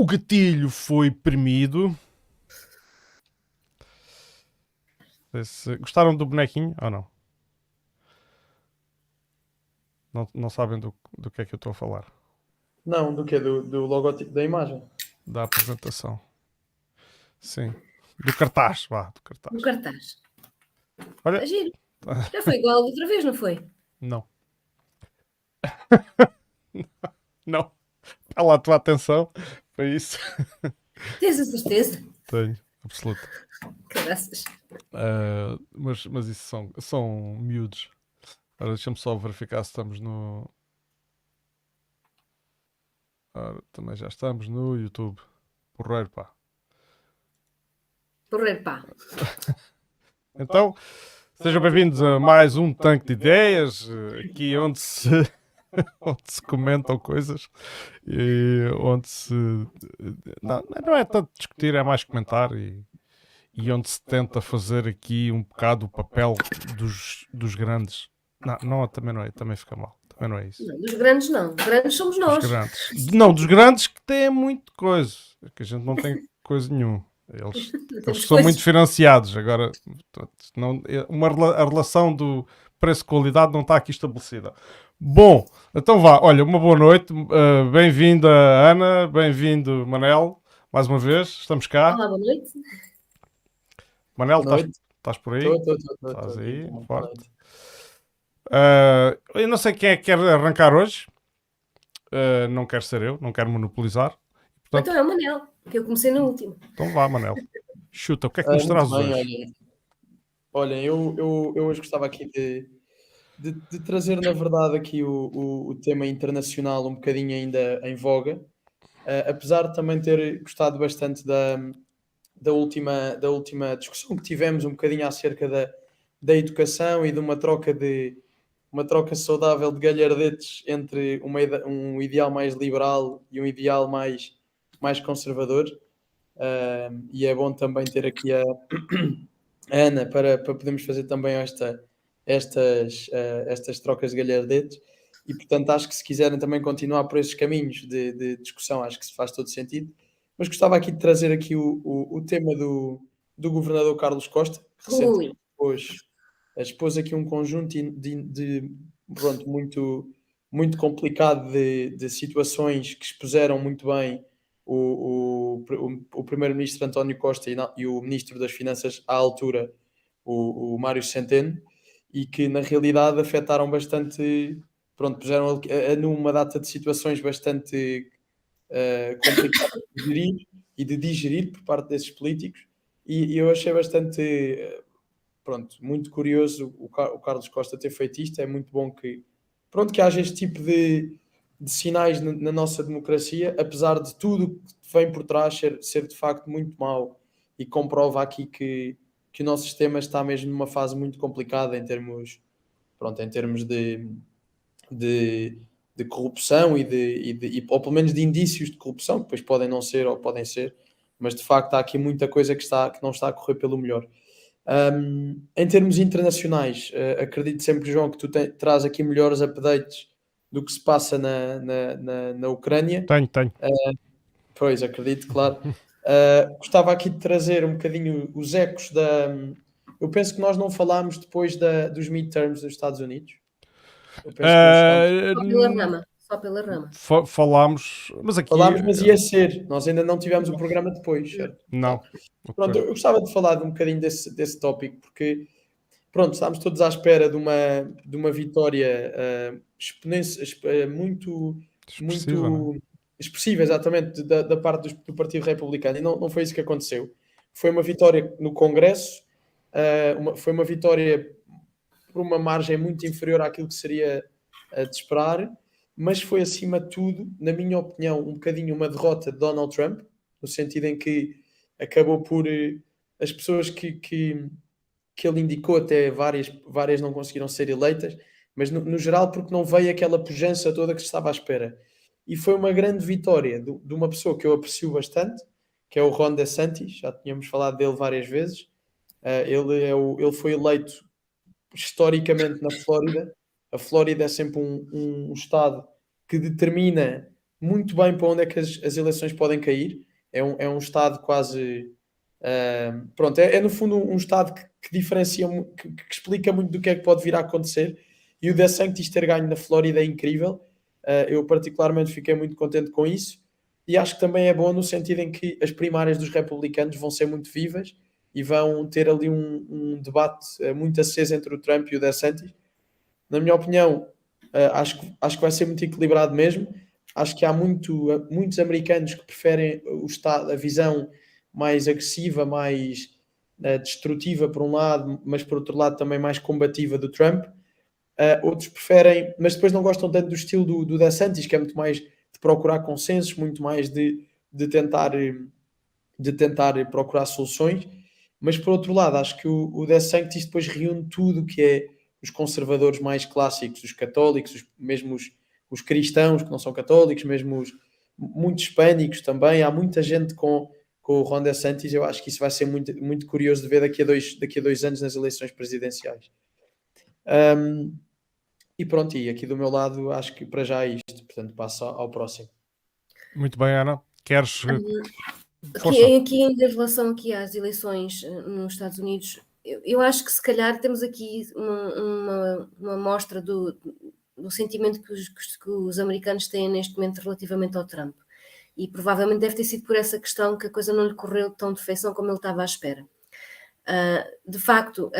O gatilho foi premido. Gostaram do bonequinho ou não? Não sabem do que é que eu estou a falar. Não, do quê? Do logotipo da imagem. Da apresentação. Sim. Do cartaz, vá, do No cartaz. cartaz. Olha, Está giro. Já foi igual outra vez, não foi? não. Não. Está lá a tua atenção para isso. Tens a certeza? Tenho, absoluta. Graças. Mas isso são miúdos. Ora, deixa-me só verificar se estamos no. Ora, também já estamos no YouTube. Porreiro, pá. Porreiro, pá. Então, sejam bem-vindos a mais um Tanque de Ideias, aqui onde se, onde se comentam coisas e onde se. Não é tanto discutir, é mais comentar e onde se tenta fazer aqui um bocado o papel dos grandes. Não, também não é, também fica mal. Também não é isso. Não, dos grandes não. Dos grandes somos Dos nós. grandes. Não, dos grandes que têm muito coisa. Que a gente não tem coisa nenhuma. Eles Temos são coisas. muito financiados. Agora, a relação do preço-qualidade não está aqui estabelecida. Bom, então vá. Olha, uma boa noite. Bem-vinda, Ana. Bem-vindo, Manel. Mais uma vez, estamos cá. Olá, boa noite. Manel, Boa noite. estás por aí? Estou. Estás aí, Boa forte. noite. Eu não sei quem é que quer arrancar hoje. Não quero ser eu, não quero monopolizar. Portanto, Então é o Manel, que eu comecei no último. então vá, Manel. Chuta, o que é que nos Muito trazes bem, hoje? olhem, eu hoje gostava aqui de trazer, na verdade, aqui o tema internacional um bocadinho ainda em voga, apesar de também ter gostado bastante da última discussão que tivemos um bocadinho acerca da educação e de uma troca saudável de galhardetes entre um ideal mais liberal e um ideal mais conservador. E é bom também ter aqui a Ana para podermos fazer também estas trocas de galhardetes. E portanto acho que se quiserem também continuar por esses caminhos de discussão, acho que se faz todo sentido. Mas gostava aqui de trazer aqui o tema do governador Carlos Costa, que recentemente Ui. expôs aqui um conjunto pronto, muito complicado de situações que expuseram muito bem o primeiro-ministro António Costa e o ministro das Finanças à altura, o Mário Centeno, e que na realidade afetaram bastante, pronto, puseram numa data de situações bastante complicadas de gerir e de digerir por parte desses políticos, e eu achei bastante, pronto, muito curioso o Carlos Costa ter feito isto. É muito bom que haja este tipo de sinais na nossa democracia, apesar de tudo que vem por trás ser de facto muito mau, e comprova aqui que o nosso sistema está mesmo numa fase muito complicada em termos de corrupção ou pelo menos de indícios de corrupção, que depois podem não ser ou podem ser, mas de facto há aqui muita coisa que não está a correr pelo melhor. Em termos internacionais, acredito sempre, João, que tu traz aqui melhores updates do que se passa na Ucrânia. Tenho. Pois, acredito, claro. Gostava aqui de trazer um bocadinho os ecos eu penso que nós não falámos depois dos midterms dos Estados Unidos. Eu penso que não chegámos. Só pela rama. Só pela rama. Falámos, mas aqui. Falámos, mas ia ser. Nós ainda não tivemos o programa depois, certo? Não. Pronto, eu gostava de falar de um bocadinho desse tópico, porque pronto, estamos todos à espera de uma vitória muito Expressiva, não é? expressiva, exatamente, da parte do Partido Republicano, e não foi isso que aconteceu. Foi uma vitória no Congresso, foi uma vitória por uma margem muito inferior àquilo que seria de esperar, mas foi, acima de tudo, na minha opinião, um bocadinho uma derrota de Donald Trump, no sentido em que acabou por as pessoas que ele indicou, até várias não conseguiram ser eleitas, mas no geral porque não veio aquela pujança toda que se estava à espera. E foi uma grande vitória de uma pessoa que eu aprecio bastante, que é o Ron DeSantis. Já tínhamos falado dele várias vezes. Ele foi eleito historicamente na Flórida. A Flórida é sempre um estado que determina muito bem para onde é que as eleições podem cair. É um Estado quase... pronto, é no fundo um Estado que diferencia, que explica muito do que é que pode vir a acontecer. E o DeSantis ter ganho na Flórida é incrível. Eu particularmente fiquei muito contente com isso. E acho que também é bom no sentido em que as primárias dos republicanos vão ser muito vivas e vão ter ali um debate muito aceso entre o Trump e o DeSantis. Na minha opinião, acho que vai ser muito equilibrado mesmo. Acho que há muitos americanos que preferem o Estado, a visão mais agressiva, mais destrutiva por um lado, mas por outro lado também mais combativa do Trump. Outros preferem, mas depois não gostam tanto do estilo do DeSantis, que é muito mais de procurar consensos, muito mais de tentar procurar soluções. Mas por outro lado, acho que o DeSantis depois reúne tudo o que é os conservadores mais clássicos, os católicos, mesmo os cristãos que não são católicos, mesmo muitos hispânicos também. Há muita gente com o Ron DeSantis. Eu acho que isso vai ser muito, muito curioso de ver daqui a 2 anos nas eleições presidenciais. E pronto, e aqui do meu lado acho que para já é isto, portanto passo ao próximo. Muito bem, Ana. Queres... Aqui em relação aqui às eleições nos Estados Unidos, eu acho que se calhar temos aqui uma mostra do sentimento que os americanos têm neste momento relativamente ao Trump. E provavelmente deve ter sido por essa questão que a coisa não lhe correu tão de feição como ele estava à espera. De facto,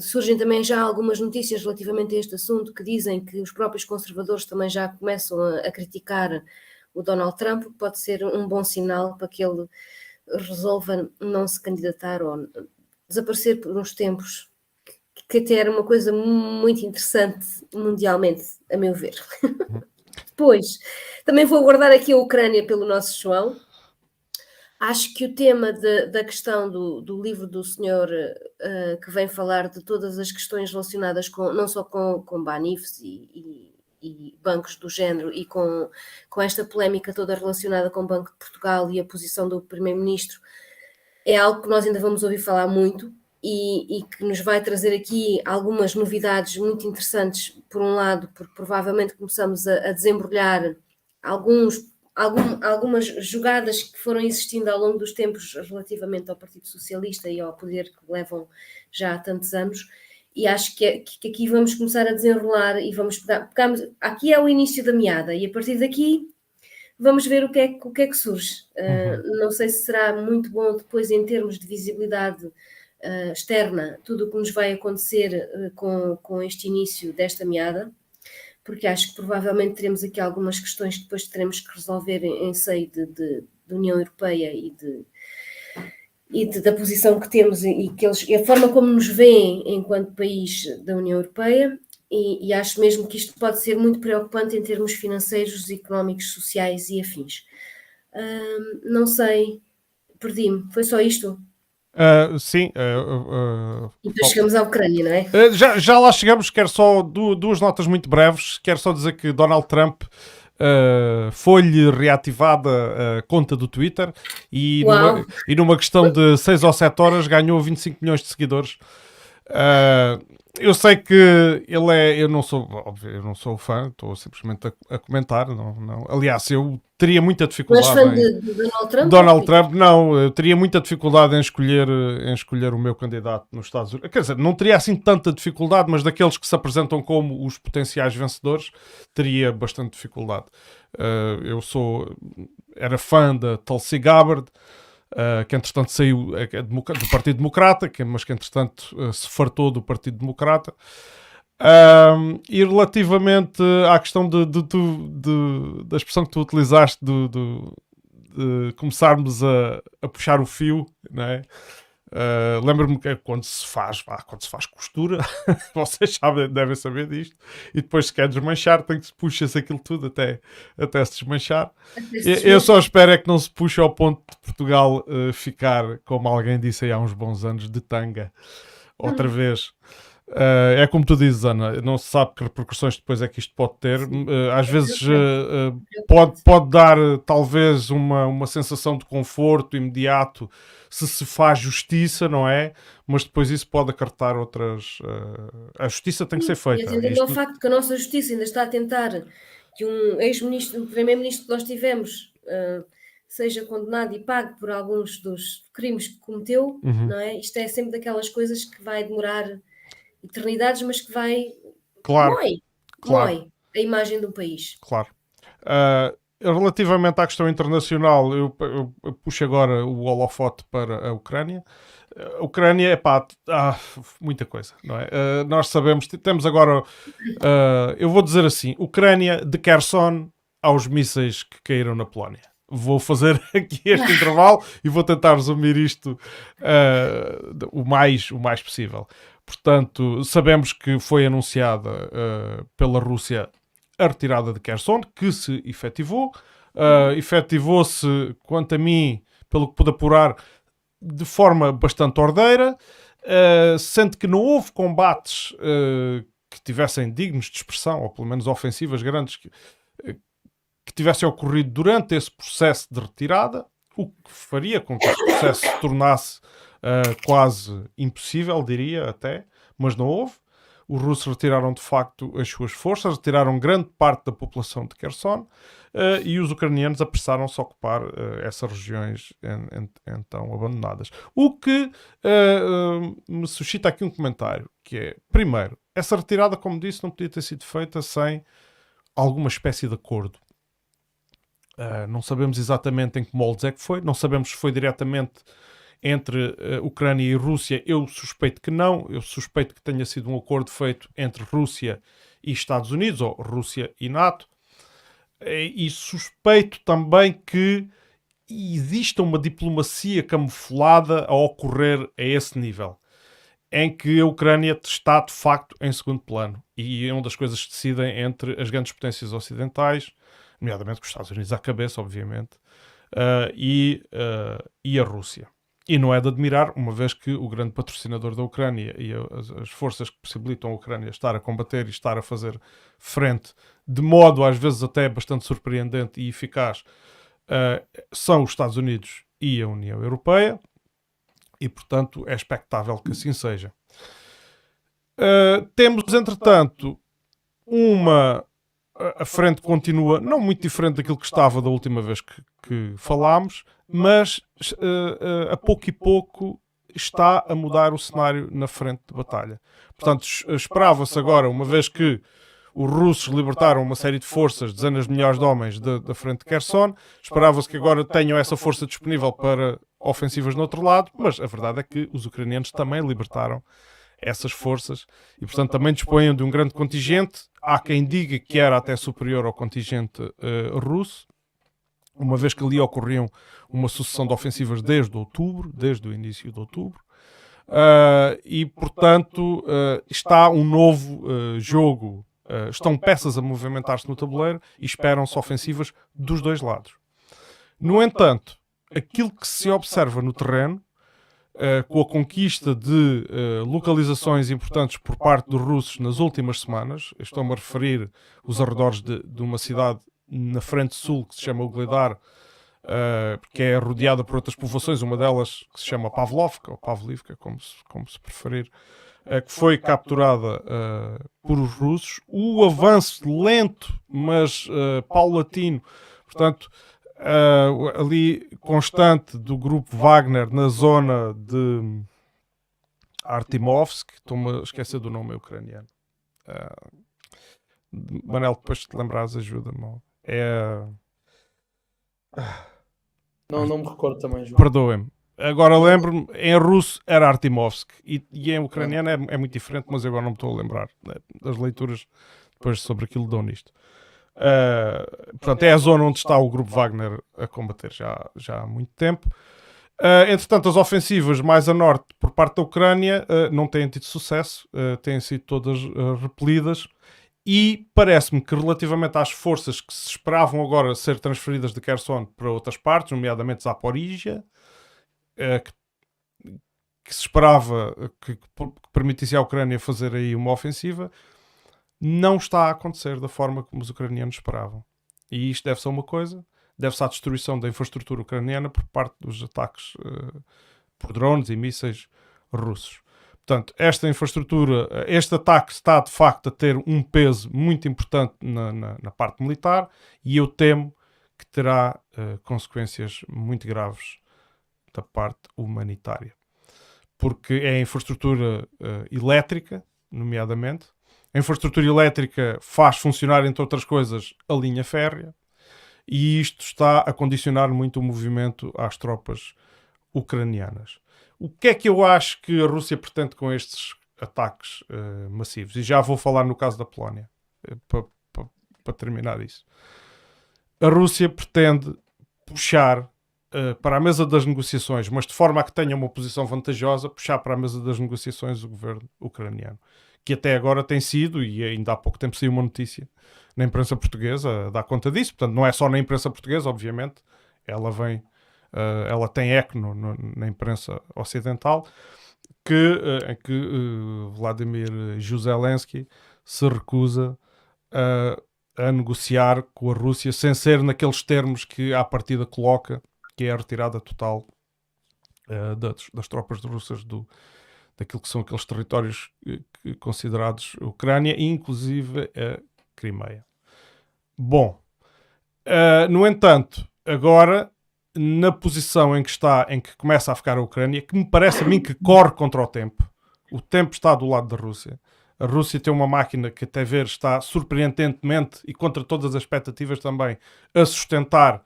surgem também já algumas notícias relativamente a este assunto que dizem que os próprios conservadores também já começam a criticar o Donald Trump, que pode ser um bom sinal para que ele resolva não se candidatar ou desaparecer por uns tempos, que até era uma coisa muito interessante mundialmente, a meu ver. Depois, também vou guardar aqui a Ucrânia pelo nosso João. Acho que o tema da questão do livro do senhor que vem falar de todas as questões relacionadas não só com Banifs e bancos do género e com esta polémica toda relacionada com o Banco de Portugal e a posição do primeiro-ministro, é algo que nós ainda vamos ouvir falar muito e que nos vai trazer aqui algumas novidades muito interessantes, por um lado, porque provavelmente começamos a desembrulhar algumas jogadas que foram existindo ao longo dos tempos relativamente ao Partido Socialista e ao poder que levam já há tantos anos, e acho que aqui vamos começar a desenrolar e vamos pegarmos, aqui é o início da meada e a partir daqui vamos ver o que é que surge. Não sei se será muito bom depois em termos de visibilidade externa tudo o que nos vai acontecer com este início desta meada, porque acho que provavelmente teremos aqui algumas questões que depois teremos que resolver em seio da União Europeia da posição que temos e a forma como nos veem enquanto país da União Europeia, e acho mesmo que isto pode ser muito preocupante em termos financeiros, económicos, sociais e afins. Não sei, perdi-me, foi só isto? Sim. E depois chegamos à Ucrânia, não é? Já lá chegamos, quero só duas notas muito breves. Quero só dizer que Donald Trump foi-lhe reativada a conta do Twitter e numa questão de 6 ou 7 horas ganhou 25 milhões de seguidores. Eu sei que ele é... Eu não sou fã, estou simplesmente a comentar. Não. Aliás, eu teria muita dificuldade... Mas fã de Donald Trump? Donald Trump, não. Eu teria muita dificuldade em escolher o meu candidato nos Estados Unidos. Quer dizer, não teria assim tanta dificuldade, mas daqueles que se apresentam como os potenciais vencedores, teria bastante dificuldade. Era fã da Tulsi Gabbard, que entretanto saiu do Partido Democrata, mas que entretanto se fartou do Partido Democrata. E relativamente à questão da expressão que tu utilizaste de começarmos a puxar o fio, não é? Lembro-me que quando se faz costura, vocês devem saber disto, e depois se quer desmanchar, puxa-se aquilo tudo até se desmanchar. Eu só espero é que não se puxe ao ponto de Portugal ficar, como alguém disse aí há uns bons anos, de tanga outra vez. É como tu dizes, Ana, não se sabe que repercussões depois é que isto pode ter. Às vezes pode dar talvez uma sensação de conforto imediato se faz justiça, não é? Mas depois isso pode acarretar outras... A justiça tem que ser feita. E atendendo ao facto que a nossa justiça ainda está a tentar que um ex-ministro, um primeiro-ministro que nós tivemos, seja condenado e pague por alguns dos crimes que cometeu, não é? Isto é sempre daquelas coisas que vai demorar eternidades, mas que vai... Claro, mói a imagem do país. Claro. Relativamente à questão internacional, eu puxo agora o holofote para a Ucrânia. A Ucrânia, muita coisa, não é? Nós sabemos, temos agora, eu vou dizer assim, Ucrânia de Kherson aos mísseis que caíram na Polónia. Vou fazer aqui este intervalo e vou tentar resumir isto o mais possível. Portanto, sabemos que foi anunciada pela Rússia a retirada de Kherson, que se efetivou. Efetivou-se, quanto a mim, pelo que pude apurar, de forma bastante ordeira, sendo que não houve combates que tivessem dignos de expressão, ou pelo menos ofensivas grandes, que tivessem ocorrido durante esse processo de retirada, o que faria com que esse processo se tornasse quase impossível, diria até, mas não houve. Os russos retiraram de facto as suas forças, retiraram grande parte da população de Kherson e os ucranianos apressaram-se a ocupar essas regiões então abandonadas. O que me suscita aqui um comentário, que é, primeiro, essa retirada, como disse, não podia ter sido feita sem alguma espécie de acordo. Não sabemos exatamente em que moldes é que foi, não sabemos se foi diretamente entre Ucrânia e Rússia. Eu suspeito que não, eu suspeito que tenha sido um acordo feito entre Rússia e Estados Unidos, ou Rússia e NATO, e suspeito também que exista uma diplomacia camuflada a ocorrer a esse nível, em que a Ucrânia está de facto em segundo plano, e é uma das coisas que decidem entre as grandes potências ocidentais, nomeadamente com os Estados Unidos à cabeça, obviamente, e a Rússia. E não é de admirar, uma vez que o grande patrocinador da Ucrânia e as forças que possibilitam a Ucrânia estar a combater e estar a fazer frente, de modo às vezes até bastante surpreendente e eficaz, são os Estados Unidos e a União Europeia, e portanto é expectável que assim seja. Temos, entretanto, a frente continua não muito diferente daquilo que estava da última vez que falámos, mas a pouco e pouco está a mudar o cenário na frente de batalha. Portanto, esperava-se agora, uma vez que os russos libertaram uma série de forças, dezenas de milhares de homens da frente de Kherson, esperava-se que agora tenham essa força disponível para ofensivas no outro lado, mas a verdade é que os ucranianos também libertaram essas forças e, portanto, também dispunham de um grande contingente. Há quem diga que era até superior ao contingente russo, uma vez que ali ocorriam uma sucessão de ofensivas desde o início de outubro, e, portanto, está um novo jogo, estão peças a movimentar-se no tabuleiro e esperam-se ofensivas dos dois lados. No entanto, aquilo que se observa no terreno, com a conquista de localizações importantes por parte dos russos nas últimas semanas, estou-me a referir os arredores de uma cidade na frente sul que se chama Ugledar, que é rodeada por outras povoações, uma delas que se chama Pavlovka, ou Pavlivka, como se preferir, que foi capturada por os russos. O avanço lento, mas paulatino, portanto, ali constante do grupo Wagner na zona de Artimovsk, estou-me a esquecer do nome ucraniano. Manel, depois te lembrares, ajuda-me. Não me recordo também, João. Perdoem-me. Agora lembro-me, em russo era Artimovsk e em ucraniano é muito diferente, mas eu agora não me estou a lembrar, né? As leituras depois sobre aquilo dão nisto. Portanto, é a zona onde está o grupo Wagner a combater já há muito tempo. Entretanto, as ofensivas mais a norte por parte da Ucrânia não têm tido sucesso, têm sido todas repelidas, e parece-me que relativamente às forças que se esperavam agora ser transferidas de Kherson para outras partes, nomeadamente Zaporizhia, que se esperava que permitisse à Ucrânia fazer aí uma ofensiva, não está a acontecer da forma como os ucranianos esperavam. E isto deve-se a uma coisa, deve-se à destruição da infraestrutura ucraniana por parte dos ataques por drones e mísseis russos. Portanto, esta infraestrutura, este ataque está de facto a ter um peso muito importante na parte militar, e eu temo que terá consequências muito graves da parte humanitária. Porque é a infraestrutura elétrica, nomeadamente. A infraestrutura elétrica faz funcionar, entre outras coisas, a linha férrea, e isto está a condicionar muito o movimento às tropas ucranianas. O que é que eu acho que a Rússia pretende com estes ataques massivos? E já vou falar no caso da Polónia, para terminar isso. A Rússia pretende puxar para a mesa das negociações, mas de forma a que tenha uma posição vantajosa, puxar para a mesa das negociações o governo ucraniano, que até agora tem sido, e ainda há pouco tempo saiu uma notícia na imprensa portuguesa a dar conta disso. Portanto, não é só na imprensa portuguesa, obviamente, ela tem eco na imprensa ocidental, em que Vladimir Zelensky se recusa a negociar com a Rússia sem ser naqueles termos que à partida coloca, que é a retirada total das tropas russas daquilo que são aqueles territórios considerados Ucrânia, e inclusive a Crimeia. Bom, no entanto, agora, na posição em que está, em que começa a ficar a Ucrânia, que me parece a mim que corre contra o tempo está do lado da Rússia. A Rússia tem uma máquina que, até ver, está surpreendentemente e contra todas as expectativas também a sustentar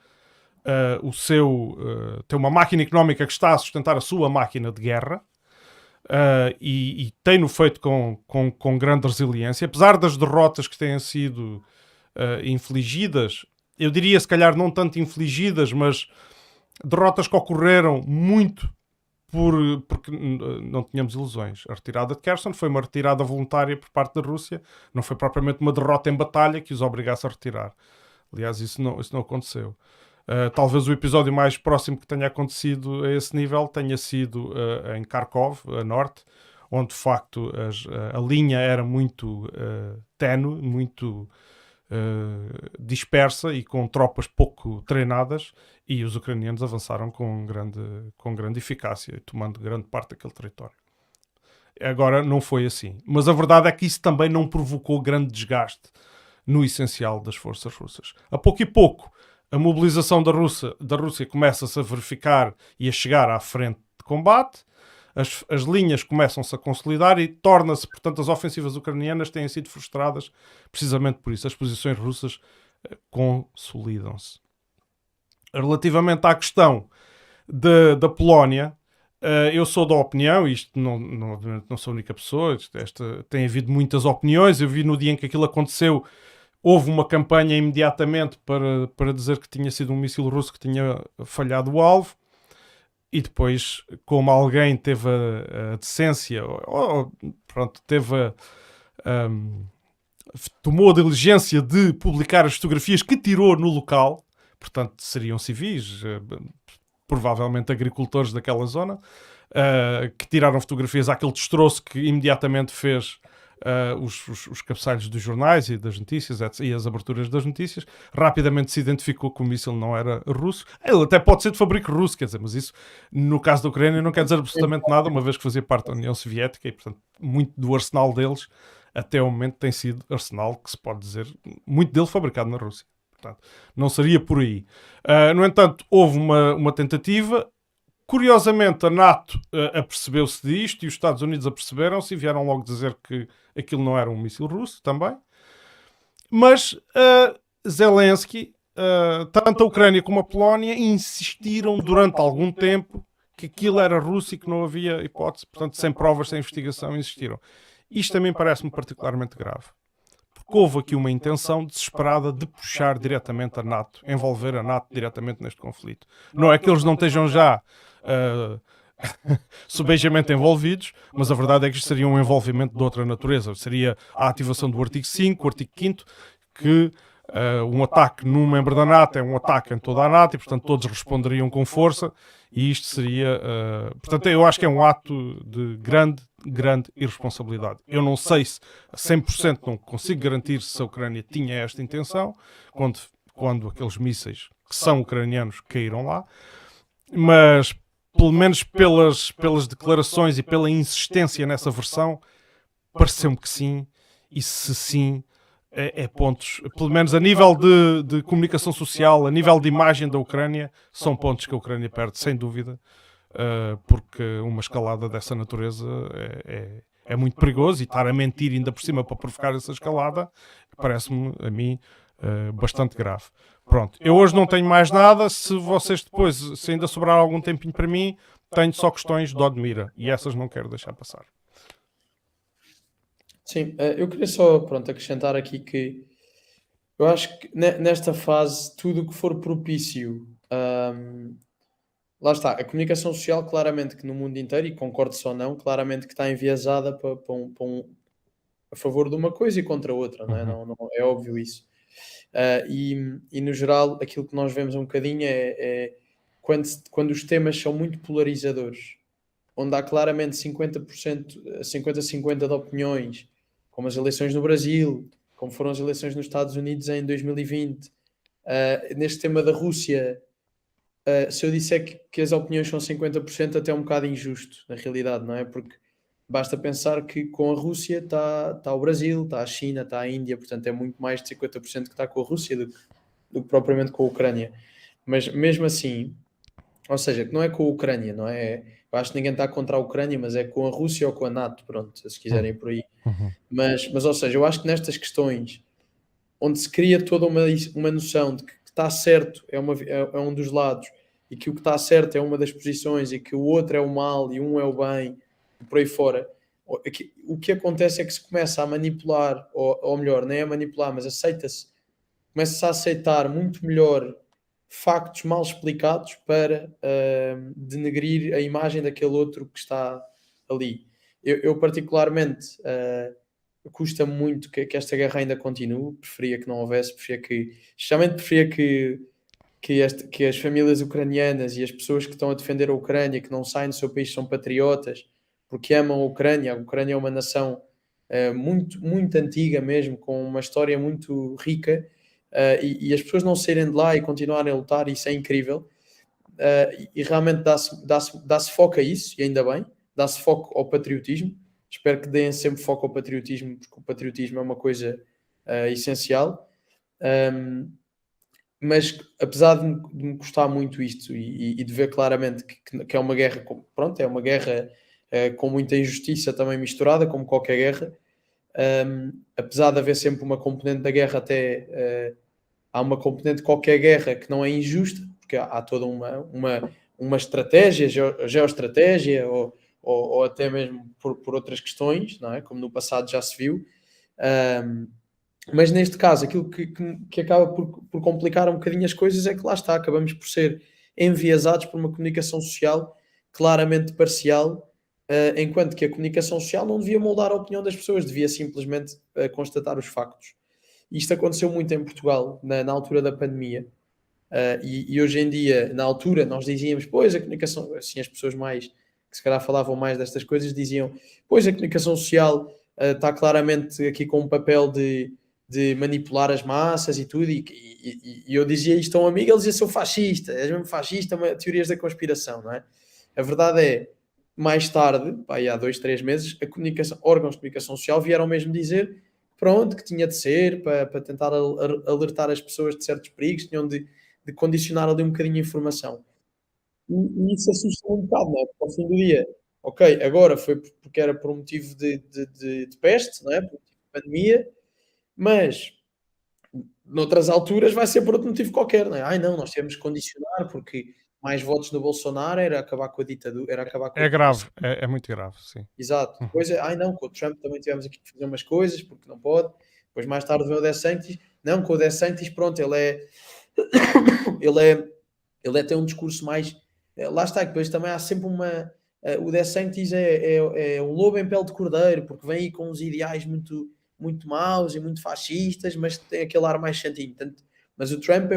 tem uma máquina económica que está a sustentar a sua máquina de guerra, e tem-no feito com grande resiliência, apesar das derrotas que têm sido infligidas. Eu diria, se calhar, não tanto infligidas, mas derrotas que ocorreram muito porque não tínhamos ilusões. A retirada de Kherson foi uma retirada voluntária por parte da Rússia, não foi propriamente uma derrota em batalha que os obrigasse a retirar. Aliás, isso não aconteceu. Talvez o episódio mais próximo que tenha acontecido a esse nível tenha sido em Kharkov, a norte, onde de facto a linha era muito ténue, muito dispersa e com tropas pouco treinadas, e os ucranianos avançaram com grande eficácia, tomando grande parte daquele território. Agora não foi assim, mas a verdade é que isso também não provocou grande desgaste no essencial das forças russas. A pouco e pouco a mobilização da Rússia começa-se a verificar e a chegar à frente de combate, as linhas começam-se a consolidar e torna-se, portanto, as ofensivas ucranianas têm sido frustradas precisamente por isso. As posições russas consolidam-se. Relativamente à questão da Polónia, eu sou da opinião, isto não sou a única pessoa, tem havido muitas opiniões. Eu vi no dia em que aquilo aconteceu, houve uma campanha imediatamente para dizer que tinha sido um míssil russo que tinha falhado o alvo. E depois, como alguém teve a decência, tomou a diligência de publicar as fotografias que tirou no local, portanto seriam civis, provavelmente agricultores daquela zona, que tiraram fotografias àquele destroço que imediatamente fez os cabeçalhos dos jornais e das notícias e as aberturas das notícias. Rapidamente se identificou que o míssil não era russo. Ele até pode ser de fabrico russo, quer dizer, mas isso no caso da Ucrânia não quer dizer absolutamente nada, uma vez que fazia parte da União Soviética e, portanto, muito do arsenal deles até o momento tem sido arsenal que se pode dizer, muito dele fabricado na Rússia. Portanto, não seria por aí. No entanto, houve uma tentativa. Curiosamente, a NATO apercebeu-se disto e os Estados Unidos aperceberam-se e vieram logo dizer que aquilo não era um míssil russo também. Mas Zelensky, tanto a Ucrânia como a Polónia, insistiram durante algum tempo que aquilo era russo e que não havia hipótese. Portanto, sem provas, sem investigação, insistiram. Isto também parece-me particularmente grave. Porque houve aqui uma intenção desesperada de puxar diretamente a NATO, envolver a NATO diretamente neste conflito. Não é que eles não estejam já subejamente envolvidos, mas a verdade é que isto seria um envolvimento de outra natureza. Seria a ativação do artigo 5, o artigo 5º, que um ataque num membro da NATO é um ataque em toda a NATO e, portanto, todos responderiam com força, e isto seria... portanto, eu acho que é um ato de grande irresponsabilidade. Eu não sei se a 100% não consigo garantir se a Ucrânia tinha esta intenção quando aqueles mísseis que são ucranianos caíram lá, mas pelo menos pelas declarações e pela insistência nessa versão, pareceu-me que sim, e se sim, é pontos, pelo menos a nível de comunicação social, a nível de imagem da Ucrânia, são pontos que a Ucrânia perde, sem dúvida, porque uma escalada dessa natureza é muito perigoso, e estar a mentir ainda por cima para provocar essa escalada, parece-me, a mim, bastante grave. Pronto, eu hoje não tenho mais nada. Se vocês depois, se ainda sobrar algum tempinho para mim, tenho só questões de Odmira, e essas não quero deixar passar. Sim, eu queria só, pronto, acrescentar aqui que eu acho que nesta fase, tudo o que for propício, lá está, a comunicação social, claramente que no mundo inteiro, e concordo só não, claramente que está enviesada a favor de uma coisa e contra outra, não é? Não, é óbvio isso. E no geral, aquilo que nós vemos um bocadinho é quando os temas são muito polarizadores, onde há claramente 50%, 50-50 de opiniões, como as eleições no Brasil, como foram as eleições nos Estados Unidos em 2020. Neste tema da Rússia, se eu disser que as opiniões são 50%, até é um bocado injusto, na realidade, não é? Porque basta pensar que com a Rússia está o Brasil, está a China, está a Índia, portanto é muito mais de 50% que está com a Rússia do que propriamente com a Ucrânia. Mas mesmo assim, ou seja, que não é com a Ucrânia, não é? Eu acho que ninguém está contra a Ucrânia, mas é com a Rússia ou com a NATO, pronto, se quiserem ir por aí. Mas, ou seja, eu acho que nestas questões, onde se cria toda uma noção de que está certo é um dos lados, e que o que está certo é uma das posições, e que o outro é o mal e um é o bem, e por aí fora, o que acontece é que se começa a manipular, ou melhor, nem a manipular, mas começa-se a aceitar muito melhor factos mal explicados para denegrir a imagem daquele outro que está ali. Eu particularmente, custa-me muito que esta guerra ainda continue, preferia que não houvesse, preferia que as famílias ucranianas e as pessoas que estão a defender a Ucrânia, que não saem do seu país, são patriotas, porque amam a Ucrânia. A Ucrânia é uma nação muito, muito antiga mesmo, com uma história muito rica, e as pessoas não saírem de lá e continuarem a lutar, isso é incrível. E realmente dá-se foco a isso, e ainda bem, dá-se foco ao patriotismo. Espero que deem sempre foco ao patriotismo, porque o patriotismo é uma coisa essencial. Mas apesar de me custar muito isto, e de ver claramente que é uma guerra, pronto, é uma guerra com muita injustiça também misturada, como qualquer guerra, apesar de haver sempre uma componente da guerra, até há uma componente de qualquer guerra que não é injusta, porque há toda uma estratégia, geoestratégia, ou até mesmo por outras questões, não é? Como no passado já se viu. Mas neste caso, aquilo que acaba por complicar um bocadinho as coisas é que lá está, acabamos por ser enviesados por uma comunicação social claramente parcial, enquanto que a comunicação social não devia moldar a opinião das pessoas, devia simplesmente constatar os factos. Isto aconteceu muito em Portugal, na altura da pandemia, e hoje em dia, na altura, nós dizíamos, pois a comunicação, assim, as pessoas mais que se calhar falavam mais destas coisas diziam, pois a comunicação social está claramente aqui com um papel de manipular as massas e tudo, e eu dizia isto a um amigo, ele dizia, sou fascista, és mesmo fascista, teorias da conspiração, não é? A verdade é, mais tarde, há 2-3 meses, órgãos de comunicação social vieram mesmo dizer, pronto, que tinha de ser, para tentar alertar as pessoas de certos perigos, tinham de condicionar ali um bocadinho a informação. E isso assusta um bocado, não é? Porque ao fim do dia, ok, agora foi porque era por um motivo de peste, não é? Por motivo de pandemia, mas noutras alturas vai ser por outro motivo qualquer, não é? Ai não, nós temos que condicionar porque mais votos no Bolsonaro era acabar com a ditadura, era acabar com a grave, é muito grave, sim. Exato. Depois ai não, com o Trump também tivemos aqui que fazer umas coisas, porque não pode. Depois mais tarde veio o DeSantis. Não, com o DeSantis, pronto, ele tem um discurso mais... Lá está, que depois também há sempre o DeSantis é um lobo em pele de cordeiro, porque vem aí com uns ideais muito, muito maus e muito fascistas, mas tem aquele ar mais santinho. Mas o Trump,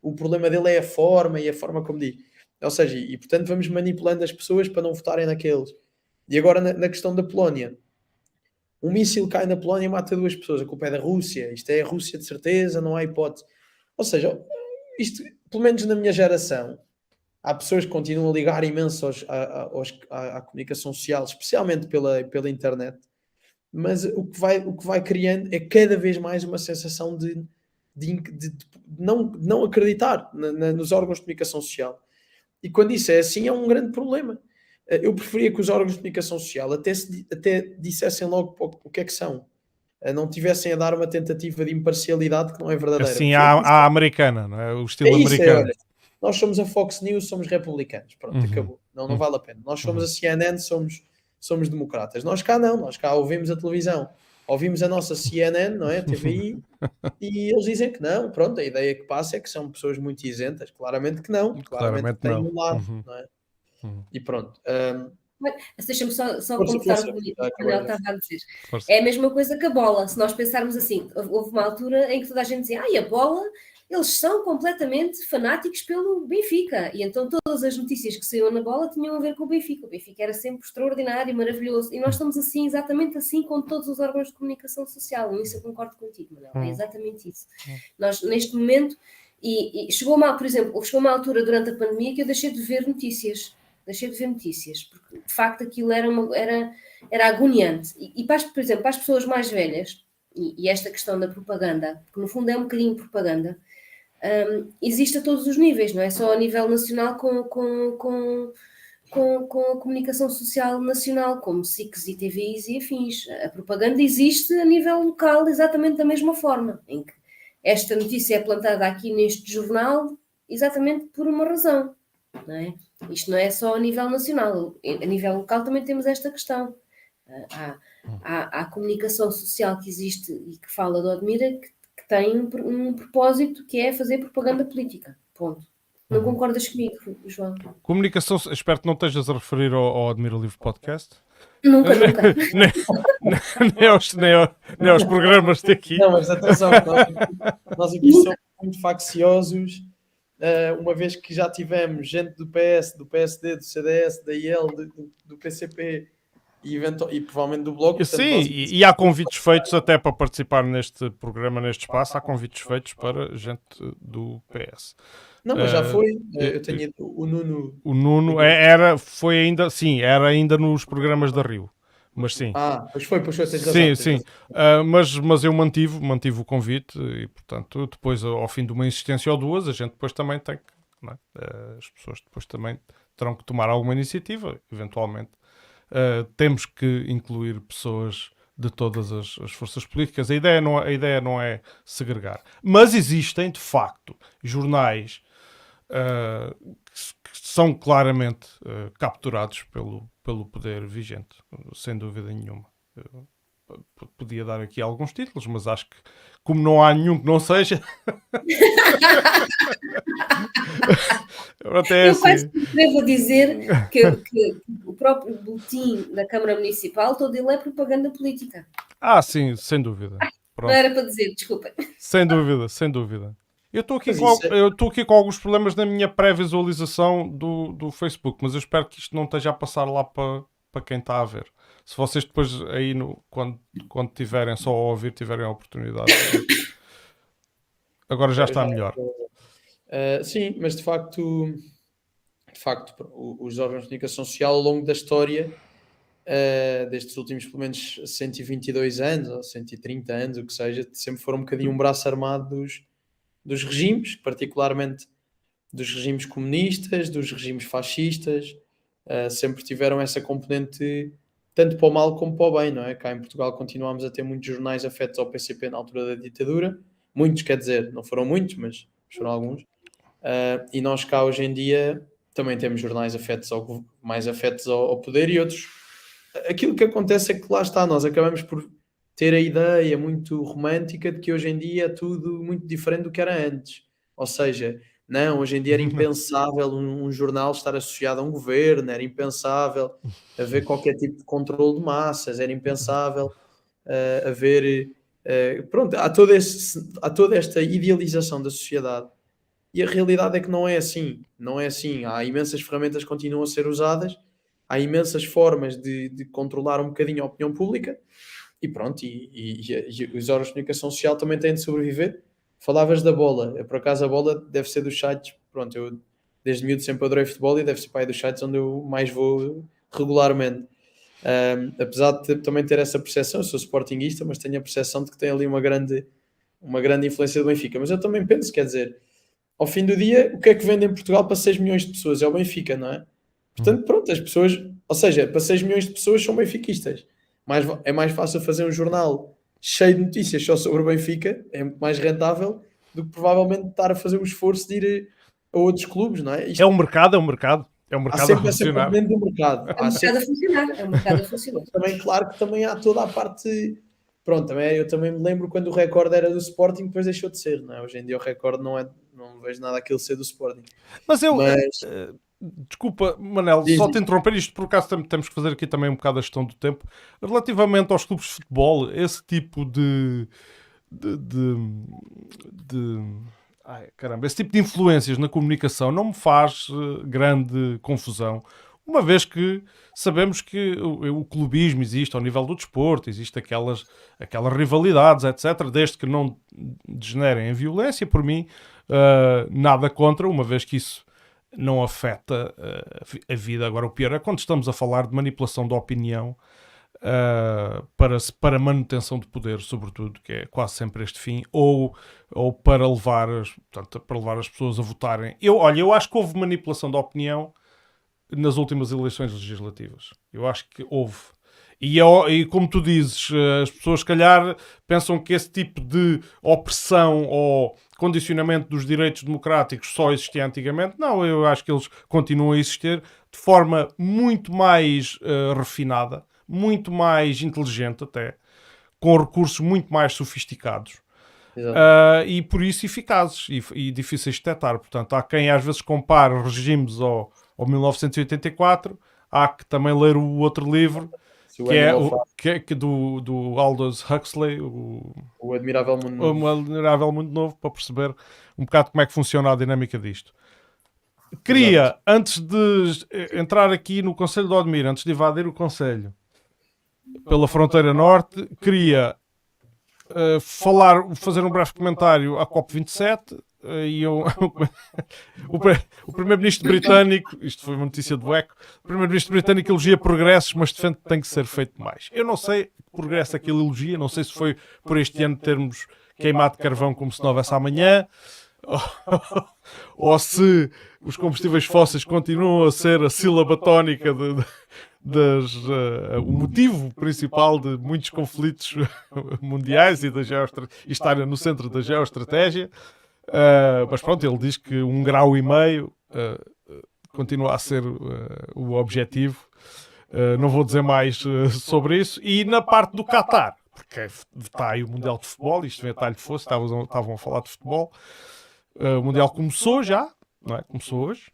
o problema dele é a forma como diz. Ou seja, e portanto vamos manipulando as pessoas para não votarem naqueles. E agora na questão da Polónia. Um míssil cai na Polónia e mata 2 pessoas. A culpa é da Rússia. Isto é a Rússia de certeza, não há hipótese. Ou seja, isto, pelo menos na minha geração, há pessoas que continuam a ligar imenso à comunicação social, especialmente pela internet, mas o que vai criando é cada vez mais uma sensação de não acreditar nos órgãos de comunicação social. E quando isso é assim, é um grande problema. Eu preferia que os órgãos de comunicação social até dissessem logo o que é que são. Não tivessem a dar uma tentativa de imparcialidade que não é verdadeira. Assim, à americana, não é? O estilo americano. Olha, nós somos a Fox News, somos republicanos. Pronto, acabou. Não vale a pena. Nós somos a CNN, somos democratas. Nós cá não. Nós cá ouvimos a televisão. Ouvimos a nossa CNN, não é? A TVI. E eles dizem que não. Pronto, a ideia que passa é que são pessoas muito isentas. Claramente que não. Claramente que têm um lado, não é? E pronto. Deixa-me só completar o que o Daniel estava a dizer. Força. É a mesma coisa que a bola. Se nós pensarmos assim, houve uma altura em que toda a gente dizia, a bola, eles são completamente fanáticos pelo Benfica. E então todas as notícias que saíam na bola tinham a ver com o Benfica. O Benfica era sempre extraordinário, maravilhoso. E nós estamos assim, exatamente assim, com todos os órgãos de comunicação social. E isso eu concordo contigo, Manuel. É exatamente isso. Nós, neste momento, chegou uma altura durante a pandemia que eu deixei de ver notícias. Porque de facto aquilo era agoniante. E por exemplo, para as pessoas mais velhas, e esta questão da propaganda, que no fundo é um bocadinho propaganda, existe a todos os níveis, não é só a nível nacional com a comunicação social nacional, como SICs e TVIs e afins. A propaganda existe a nível local exatamente da mesma forma, em que esta notícia é plantada aqui neste jornal exatamente por uma razão. Não é? Isto não é só a nível nacional, a nível local também temos esta questão. Há a comunicação social que existe e que fala do Admira que tem um propósito que é fazer propaganda política. Ponto. Não concordas comigo, João? Comunicação, espero que não estejas a referir ao Admira Livre Podcast. Nunca. nem aos programas daqui. Não, mas atenção, nós aqui somos muito facciosos. Uma vez que já tivemos gente do PS, do PSD, do CDS, da IEL, do PCP e provavelmente do Bloco. Portanto, sim, e há convites feitos até para participar neste programa, neste espaço, há convites feitos para gente do PS. Não, mas já foi. Eu tenho o Nuno. O Nuno era ainda nos programas da Rio. Mas sim. Pois foi, tens razão. Sim. Mas eu mantive o convite e, portanto, depois, ao fim de uma insistência ou duas, a gente depois também tem que... Não é? As pessoas depois também terão que tomar alguma iniciativa, eventualmente. Temos que incluir pessoas de todas as forças políticas. A ideia não é segregar. Mas existem, de facto, jornais que são claramente capturados pelo poder vigente, sem dúvida nenhuma. Podia dar aqui alguns títulos, mas acho que, como não há nenhum que não seja... Eu quase devo dizer que o próprio boletim da Câmara Municipal, todo ele é propaganda política. Sim, sem dúvida. Não era para dizer, desculpa. Sem dúvida. Eu estou aqui com alguns problemas na minha pré-visualização do Facebook, mas eu espero que isto não esteja a passar lá para quem está a ver. Se vocês depois aí, quando tiverem só a ouvir, tiverem a oportunidade. Agora já está melhor. Sim, mas de facto, os órgãos de comunicação social ao longo da história, destes últimos pelo menos 122 anos, ou 130 anos, o que seja, sempre foram um bocadinho um braço armado dos regimes, particularmente dos regimes comunistas, dos regimes fascistas, sempre tiveram essa componente tanto para o mal como para o bem, não é? Cá em Portugal continuámos a ter muitos jornais afetos ao PCP na altura da ditadura, muitos, quer dizer, não foram muitos, mas foram alguns, e nós cá hoje em dia também temos jornais mais afetos ao poder e outros. Aquilo que acontece é que lá está, nós acabamos por ter a ideia muito romântica de que hoje em dia é tudo muito diferente do que era antes. Ou seja, não, hoje em dia era impensável um jornal estar associado a um governo, era impensável haver qualquer tipo de controle de massas, era impensável haver... pronto, há toda esta idealização da sociedade e a realidade é que não é assim. Há imensas ferramentas que continuam a ser usadas, há imensas formas de controlar um bocadinho a opinião pública e pronto, e os órgãos de comunicação social também têm de sobreviver. Falavas da bola, por acaso a bola deve ser dos sites, pronto, eu desde miúdo sempre adorei futebol e deve ser pai dos sites onde eu mais vou regularmente. Apesar de também ter essa percepção, eu sou sportinguista, mas tenho a percepção de que tem ali uma grande influência do Benfica. Mas eu também penso, quer dizer, ao fim do dia, o que é que vende em Portugal para 6 milhões de pessoas? É o Benfica, não é? Portanto, pronto, as pessoas, ou seja, para 6 milhões de pessoas são benfiquistas. É mais fácil fazer um jornal cheio de notícias só sobre o Benfica, é muito mais rentável do que provavelmente estar a fazer o esforço de ir a outros clubes, não é? É um mercado, é um mercado. É um Há mercado a sempre essa funcionar. componente do mercado. É um mercado a funcionar. É um mercado a funcionar. Também, claro que também há toda a parte. Pronto, eu também me lembro quando o recorde era do Sporting, depois deixou de ser, não é? Hoje em dia o recorde não vejo nada aquilo ser do Sporting. Mas desculpa, Manel, só te interromper isto, por acaso temos que fazer aqui também um bocado a gestão do tempo. Relativamente aos clubes de futebol, esse tipo esse tipo de influências na comunicação não me faz grande confusão, uma vez que sabemos que o clubismo existe ao nível do desporto, existe aquelas rivalidades, etc., desde que não degenerem em violência. Por mim, nada contra, uma vez que isso não afeta a vida. Agora, o pior é quando estamos a falar de manipulação da opinião para manutenção de poder, sobretudo, que é quase sempre este fim, ou para levar as pessoas a votarem. Eu acho que houve manipulação da opinião nas últimas eleições legislativas. Eu acho que houve. E como tu dizes, as pessoas, se calhar, pensam que esse tipo de opressão ou condicionamento dos direitos democráticos só existia antigamente. Não, eu acho que eles continuam a existir de forma muito mais refinada, muito mais inteligente até, com recursos muito mais sofisticados. E por isso eficazes e difíceis de detectar. Portanto, há quem às vezes compare regimes ao 1984, há que também ler o outro livro, que é do Aldous Huxley, o Admirável Mundo Novo. O Admirável Mundo Novo, para perceber um bocado como é que funciona a dinâmica disto. Queria, antes de entrar aqui no Conselho de Odmira, antes de invadir o Conselho pela fronteira norte, queria fazer um breve comentário à COP27. O primeiro-ministro britânico, isto foi uma notícia do Eco, o primeiro-ministro britânico elogia progressos, mas defende que tem que ser feito mais. Eu não sei que progresso é que ele elogia, não sei se foi por este ano termos queimado carvão como se não houvesse amanhã, ou se os combustíveis fósseis continuam a ser a sílaba tónica o motivo principal de muitos conflitos mundiais e estarem no centro da geoestratégia. Mas pronto, ele diz que 1,5 graus continua a ser o objetivo. Não vou dizer mais sobre isso. E na parte do Qatar, porque está aí o Mundial de Futebol, isto vem a talho de fosse, estavam a falar de futebol. O Mundial começou já, não é? Começou hoje.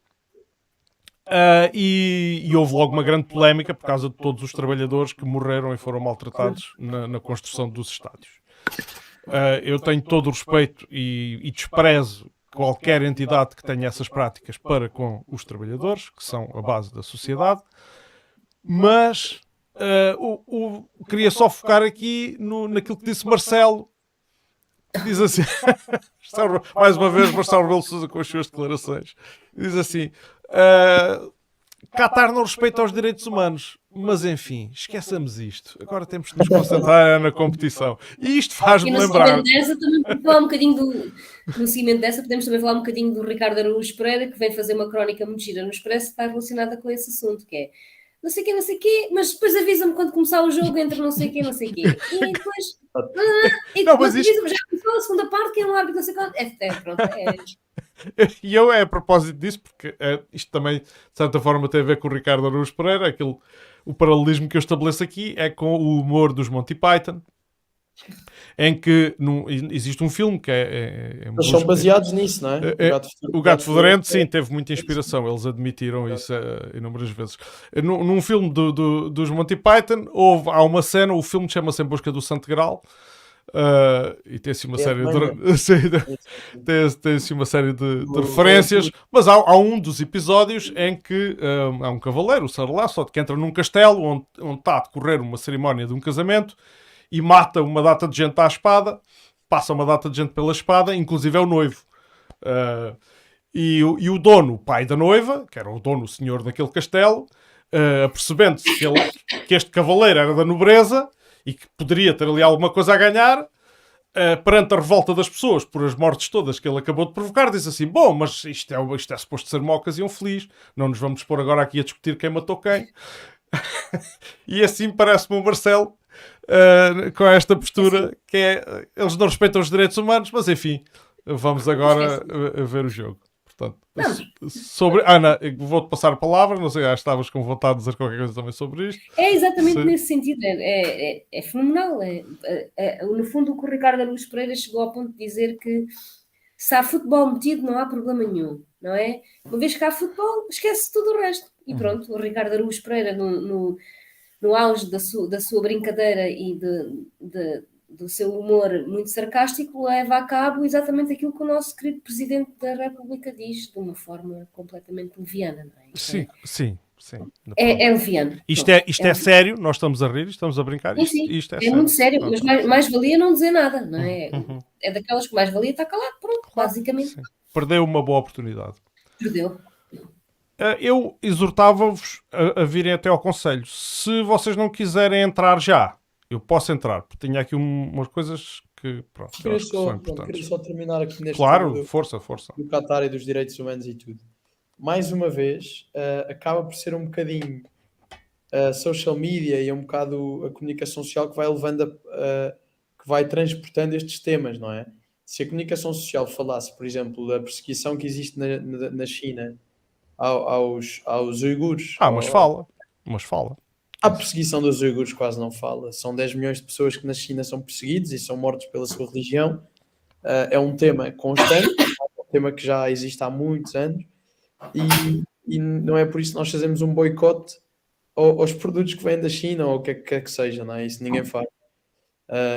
E houve logo uma grande polémica por causa de todos os trabalhadores que morreram e foram maltratados na construção dos estádios. Eu tenho todo o respeito e desprezo qualquer entidade que tenha essas práticas para com os trabalhadores, que são a base da sociedade, mas queria só focar aqui naquilo que disse Marcelo, que diz assim, mais uma vez Marcelo Rebelo de Sousa com as suas declarações, diz assim, Qatar não respeita os direitos humanos, mas enfim, esqueçamos isto. Agora temos que nos concentrar na competição. E isto faz-me lembrar. No seguimento dessa, podemos também falar um bocadinho do Ricardo Araújo Pereira, que vem fazer uma crónica muito gira no Expresso, que está relacionada com esse assunto, que é não sei quê, mas depois avisa-me quando começar o jogo, entre não sei quê. E depois... depois avisa-me, já começou a segunda parte, que é um árbitro, não sei quanto. Pronto, E eu a propósito disso, porque isto também, de certa forma, tem a ver com o Ricardo Araújo Pereira, o paralelismo que eu estabeleço aqui é com o humor dos Monty Python, em que existe um filme que Eles são baseados nisso, não é? O Gato Fedorento, sim, teve muita inspiração. Eles admitiram isso inúmeras vezes. Num filme dos Monty Python, há uma cena, o filme chama-se Em Busca do Santo Graal, e tem assim uma série de referências, mas há um dos episódios em que há um cavaleiro, o Sir Lancelot, que entra num castelo onde está a decorrer uma cerimónia de um casamento e mata uma data de gente à espada, passa uma data de gente pela espada, inclusive é o noivo. E o dono, o pai da noiva, que era o dono, o senhor daquele castelo, apercebendo-se que este cavaleiro era da nobreza e que poderia ter ali alguma coisa a ganhar, perante a revolta das pessoas por as mortes todas que ele acabou de provocar, diz assim: bom, mas isto é suposto ser uma ocasião feliz, não nos vamos pôr agora aqui a discutir quem matou quem. E assim parece-me o Marcelo, com esta postura, que é, eles não respeitam os direitos humanos, mas enfim, vamos agora ver o jogo. Portanto, sobre Ana, vou-te passar a palavra, não sei, estavas com vontade de dizer qualquer coisa também sobre isto. É exatamente nesse sentido, é fenomenal. No fundo, o que o Ricardo Araújo Pereira chegou ao ponto de dizer que se há futebol metido, não há problema nenhum, não é? Uma vez que há futebol, esquece tudo o resto. E pronto, o Ricardo Araújo Pereira, no auge da sua brincadeira e do seu humor muito sarcástico, leva a cabo exatamente aquilo que o nosso querido Presidente da República diz, de uma forma completamente leviana, não é? Sim. É leviano. Isto é sério, nós estamos a rir, estamos a brincar. Isto é sério. Muito sério, mas mais valia não dizer nada, não é? É daquelas que mais valia estar calado, pronto, basicamente. Sim. Perdeu uma boa oportunidade. Perdeu. Eu exortava-vos a virem até ao conselho. Se vocês não quiserem entrar já, eu posso entrar, porque tenho aqui umas coisas que, pronto, Queria acho que são importantes. queria só terminar aqui neste Claro, tema força. do Qatar e dos direitos humanos e tudo. Mais uma vez, acaba por ser um bocadinho a social media e um bocado a comunicação social que vai levando que vai transportando estes temas, não é? Se a comunicação social falasse, por exemplo, da perseguição que existe na China aos uigures. Mas fala. A perseguição dos uigures quase não fala. São 10 milhões de pessoas que na China são perseguidos e são mortos pela sua religião. É um tema constante, é um tema que já existe há muitos anos e não é por isso que nós fazemos um boicote aos produtos que vêm da China ou o que quer que seja, não é? Isso ninguém faz.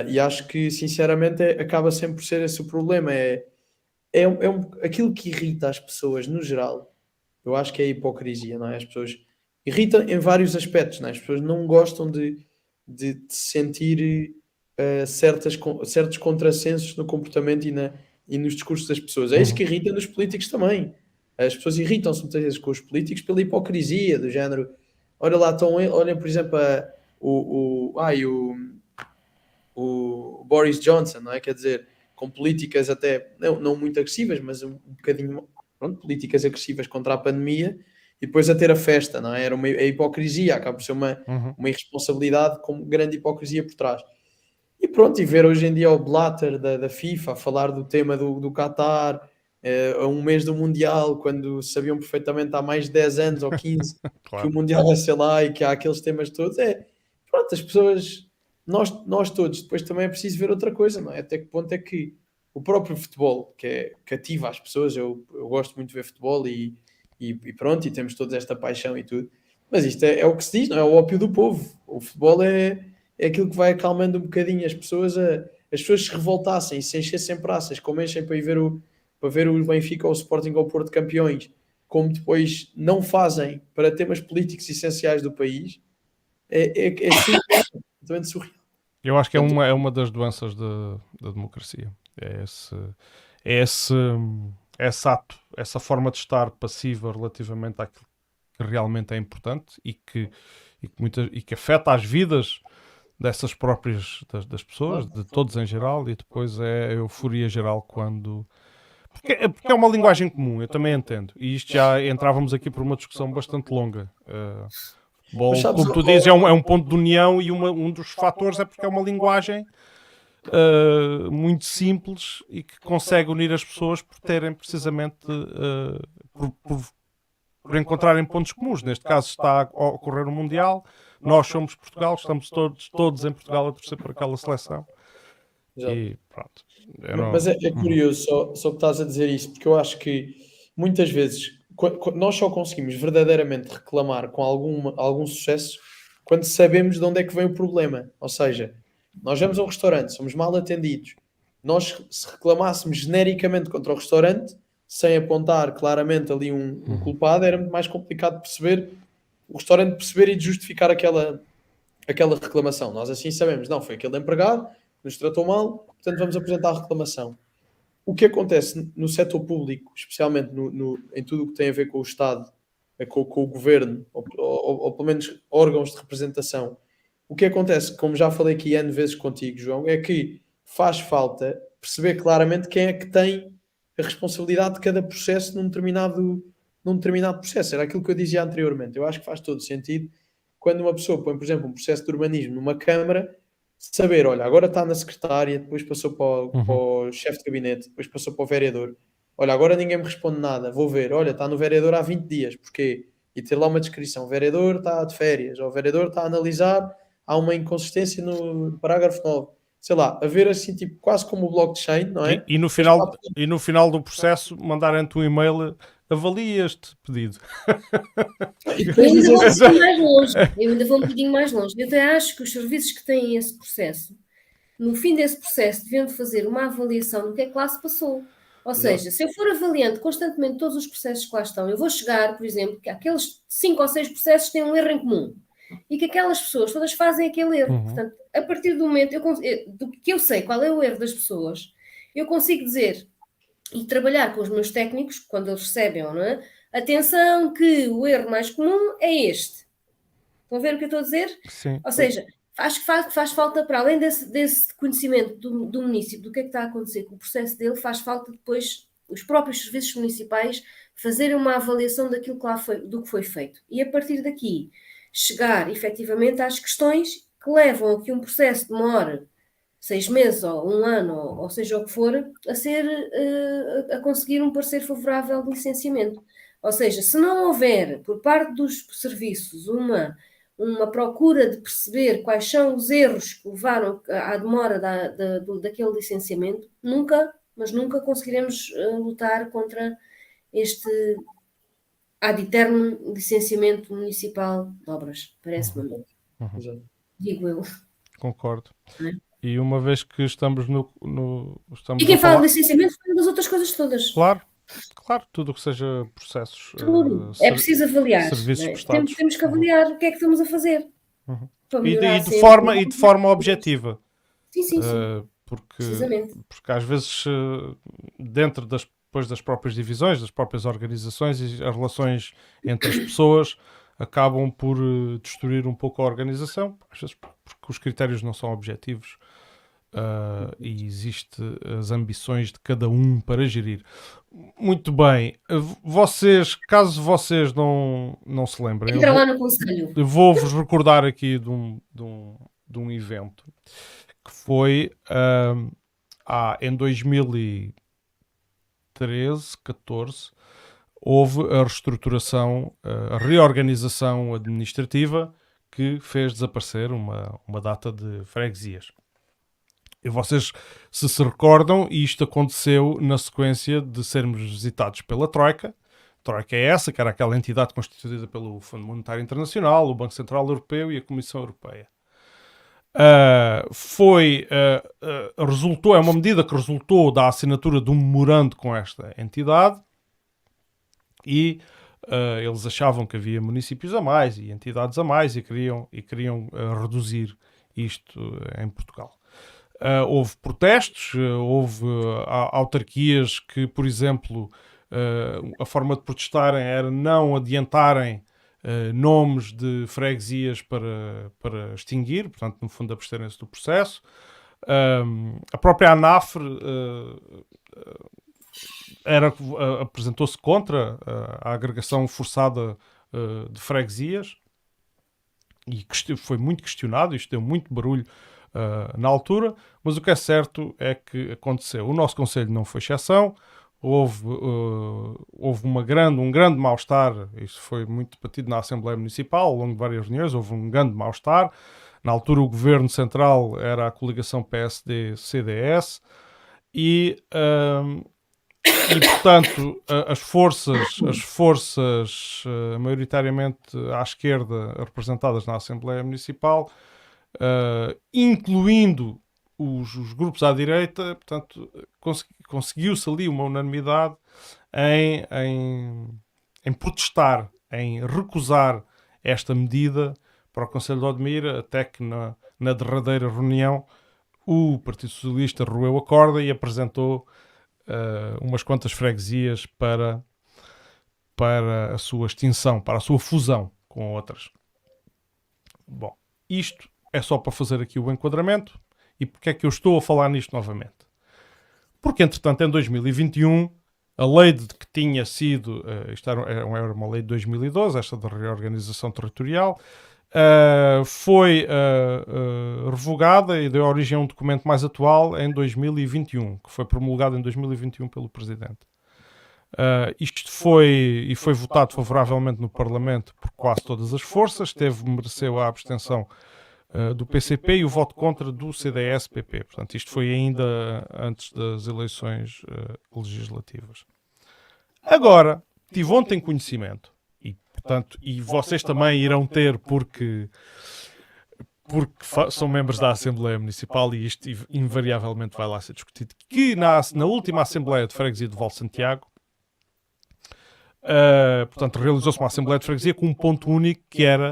E acho que, sinceramente, acaba sempre por ser esse o problema. Aquilo que irrita as pessoas, no geral, eu acho que é a hipocrisia, não é? As pessoas irritam em vários aspectos, não é? As pessoas não gostam de sentir certos contrassensos no comportamento e nos discursos das pessoas. É isso que irrita nos políticos também. As pessoas irritam-se muitas vezes com os políticos pela hipocrisia, do género. Olha lá, olhem, por exemplo, o Boris Johnson, não é? Quer dizer, com políticas até não muito agressivas, mas um bocadinho, pronto, políticas agressivas contra a pandemia, e depois a ter a festa, não é? Era a hipocrisia, acaba por ser uma irresponsabilidade com grande hipocrisia por trás. E pronto, e ver hoje em dia o Blatter da FIFA a falar do tema do Qatar, a um mês do Mundial, quando sabiam perfeitamente há mais de 10 anos ou 15 Claro. que o Mundial vai ser lá e que há aqueles temas todos. Pronto, as pessoas, nós todos, depois também é preciso ver outra coisa, não é? Até que ponto é que o próprio futebol, que cativa as pessoas, eu gosto muito de ver futebol e pronto, e temos toda esta paixão e tudo, mas isto é o que se diz, não é? O ópio do povo. O futebol é aquilo que vai acalmando um bocadinho as pessoas, as pessoas se revoltassem, se enchessem praças, como enchem para ir ver o Benfica ou o Sporting ou o Porto campeões, como depois não fazem para temas políticos essenciais do país, é simplesmente surreal. Eu acho que é uma das doenças da democracia. É esse ato, essa forma de estar passiva relativamente àquilo que realmente é importante e que afeta as vidas dessas próprias das pessoas, de todos em geral, e depois é a euforia geral quando... Porque é uma linguagem comum, eu também entendo. E isto já entrávamos aqui por uma discussão bastante longa. Bom, como tu dizes, é um ponto de união e um dos fatores é porque é uma linguagem muito simples e que consegue unir as pessoas por terem precisamente por encontrarem pontos comuns. Neste caso está a ocorrer o Mundial, nós somos Portugal, estamos todos em Portugal a torcer por aquela seleção. Exato. E pronto. Mas é curioso só que estás a dizer isso, porque eu acho que muitas vezes nós só conseguimos verdadeiramente reclamar com algum sucesso quando sabemos de onde é que vem o problema. Ou seja, nós vamos a um restaurante, somos mal atendidos. Nós, se reclamássemos genericamente contra o restaurante, sem apontar claramente ali um culpado, era muito mais complicado de perceber, o restaurante perceber e de justificar aquela reclamação. Nós assim sabemos, não, foi aquele empregado que nos tratou mal, portanto vamos apresentar a reclamação. O que acontece no setor público, especialmente em tudo o que tem a ver com o Estado, com o governo, ou pelo menos órgãos de representação, o que acontece, como já falei aqui N vezes contigo, João, é que faz falta perceber claramente quem é que tem a responsabilidade de cada processo num determinado processo. Era aquilo que eu dizia anteriormente. Eu acho que faz todo sentido quando uma pessoa põe, por exemplo, um processo de urbanismo numa Câmara, saber, olha, agora está na secretária, depois passou para o chefe de gabinete, depois passou para o vereador. Olha, agora ninguém me responde nada, vou ver. Olha, está no vereador há 20 dias, porquê? E ter lá uma descrição. O vereador está de férias, ou o vereador está a analisar, há uma inconsistência no parágrafo 9. Sei lá, haver assim, tipo, quase como o blockchain, não é? E no final do processo mandarem-te um e-mail, avalia este pedido. Eu ainda vou um bocadinho mais longe. Eu ainda vou um bocadinho mais longe. Eu até acho que os serviços que têm esse processo, no fim desse processo, deviam fazer uma avaliação do que é que lá se passou. Ou seja, se eu for avaliando constantemente todos os processos que lá estão, eu vou chegar, por exemplo, que aqueles 5 ou 6 processos têm um erro em comum e que aquelas pessoas todas fazem aquele erro. Portanto, a partir do momento do que eu sei qual é o erro das pessoas, eu consigo dizer e trabalhar com os meus técnicos, quando eles recebem, não é? Atenção que o erro mais comum é este. Estão a ver o que eu estou a dizer? Sim. Ou seja, acho que faz falta, para além desse conhecimento do município, do que é que está a acontecer com o processo dele, faz falta depois os próprios serviços municipais fazerem uma avaliação daquilo que lá foi, do que foi feito. E a partir daqui, chegar efetivamente às questões que levam a que um processo demore 6 meses ou 1 ano, ou seja o que for, a conseguir um parecer favorável de licenciamento. Ou seja, se não houver, por parte dos serviços, uma procura de perceber quais são os erros que levaram à demora daquele licenciamento, nunca conseguiremos lutar contra este ad eterno licenciamento municipal de obras. Parece-me a mim. Digo eu. Concordo. E uma vez que estamos e quem fala de licenciamento fala das outras coisas todas. Claro, tudo o que seja processos. Tudo. É preciso avaliar. Serviços prestados. Temos que avaliar o que é que estamos a fazer. E de forma objetiva. Sim. Porque às vezes, dentro depois das próprias divisões, das próprias organizações, e as relações entre as pessoas acabam por destruir um pouco a organização, às vezes porque os critérios não são objetivos. E existem as ambições de cada um para gerir. Muito bem. Caso vocês não se lembrem, entra lá no conselho. Eu vou-vos recordar aqui de um evento que foi em 2013, 14, houve a reestruturação, a reorganização administrativa que fez desaparecer uma data de freguesias. E vocês, se recordam, isto aconteceu na sequência de sermos visitados pela Troika. A Troika é essa, que era aquela entidade constituída pelo Fundo Monetário Internacional, o Banco Central Europeu e a Comissão Europeia. É uma medida que resultou da assinatura de um memorando com esta entidade e eles achavam que havia municípios a mais e entidades a mais e queriam reduzir isto em Portugal. Houve protestos, houve autarquias que, por exemplo, a forma de protestarem era não adiantarem nomes de freguesias para extinguir, portanto, no fundo, absterem-se do processo. A própria ANAFRE apresentou-se contra a agregação forçada de freguesias e foi muito questionado, isto deu muito barulho na altura, mas o que é certo é que aconteceu. O nosso Conselho não foi exceção, houve um grande mal-estar, isso foi muito debatido na Assembleia Municipal, ao longo de várias reuniões, houve um grande mal-estar. Na altura o Governo Central era a coligação PSD-CDS e portanto, as forças maioritariamente à esquerda representadas na Assembleia Municipal, incluindo os grupos à direita, portanto, conseguiu-se ali uma unanimidade em protestar, em recusar esta medida para o Conselho de Odmira, até que na derradeira reunião o Partido Socialista roeu a corda e apresentou umas quantas freguesias para a sua extinção, para a sua fusão com outras. Bom, isto é só para fazer aqui o enquadramento. E porque é que eu estou a falar nisto novamente? Porque, entretanto, em 2021, a lei que tinha sido, isto era uma lei de 2012, esta da reorganização territorial, foi revogada e deu origem a um documento mais atual em 2021, que foi promulgado em 2021 pelo Presidente. Isto foi votado favoravelmente no Parlamento por quase todas as forças, mereceu a abstenção do PCP e o voto contra do CDS-PP. Portanto, isto foi ainda antes das eleições legislativas. Agora, tive ontem conhecimento, e vocês também irão ter, porque são membros da Assembleia Municipal e isto invariavelmente vai lá ser discutido, que na última Assembleia de Freguesia de Val Santiago, portanto, realizou-se uma Assembleia de Freguesia com um ponto único, que era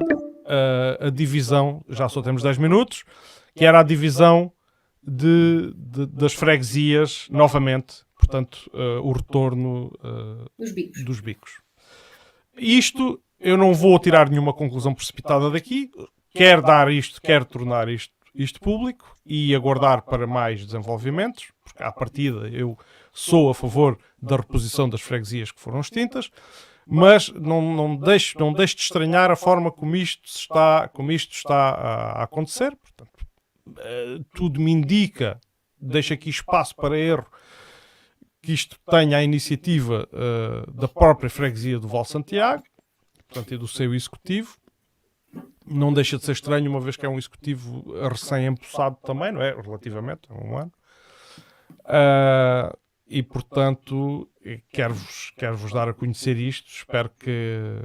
a divisão, já só temos 10 minutos, que era a divisão das freguesias novamente, portanto, o retorno dos bicos. Isto, eu não vou tirar nenhuma conclusão precipitada daqui, quero tornar isto público e aguardar para mais desenvolvimentos, porque à partida eu sou a favor da reposição das freguesias que foram extintas, mas não deixe de estranhar a forma como isto está a acontecer. Portanto, tudo me indica, deixa aqui espaço para erro, que isto tenha a iniciativa da própria freguesia do Val Santiago, portanto, e do seu executivo. Não deixa de ser estranho, uma vez que é um executivo recém-empossado também, não é? Relativamente, há um ano. E, portanto, quero-vos dar a conhecer isto. Espero que,